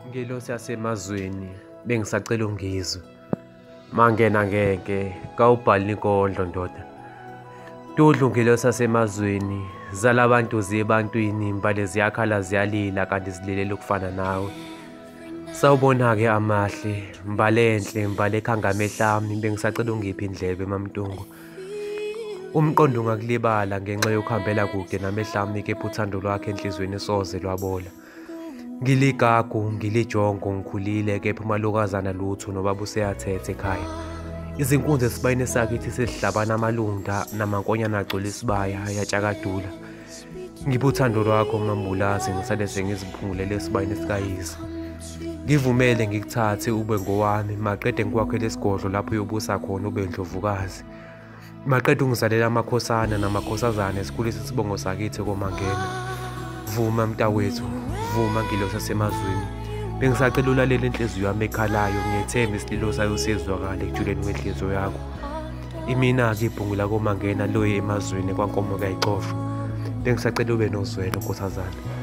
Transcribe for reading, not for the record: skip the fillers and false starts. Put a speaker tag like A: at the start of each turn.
A: Ngelosi yasemazweni bengisacela ungizwe. Mangena ngeke kawubhala inkondlo ndoda. Tudlu ngelosi yasemazweni zalabantu zibantwini imbali ziyakhala ziyalila kanti zililela ukufana nawe. Sawubona-ke amahle, mbale enhle, mbale ekhanga amehlami bengisacela ungiphi indlebe mamntungu. Umqondo ungakulibala ngenxa yokuhambela kude namehlami kepha uthando lwakhe enhlizweni soze lwabola. Ngiligagu, ngilijongo, ngikhulile kepha umalokazana lutho nobaba useyathethe ekhaya. Izinkunzi esibayeni sakithi sesihlabana amalunda namankonyana agcwele isibaya yatshakadula. Ngipha uthando lwakho mambulazi ngisale sengiziphungulele esibayeni sikayise. Ngivumele ngikuthathe ube ngowami maqede ngikwakhele isigodlo lapho uyobusa khona ube indlovukazi. Maqede ungizalela amakhosana namakhosazana esikhulisa isibongo sakithi koMangena. Vuma mntawethu, vuma ngelosi yasemazweni. Bengisacela ulalela inhliziyo yami ekhalayo, ngiyethemba isililo sayo sizwakale ekujuleni kwenhliziyo yakho. Imina-ke ibhungula koMangena loye emazweni kwankomo kayixoshwa. Bengisacela ube nozwelo nkosazana.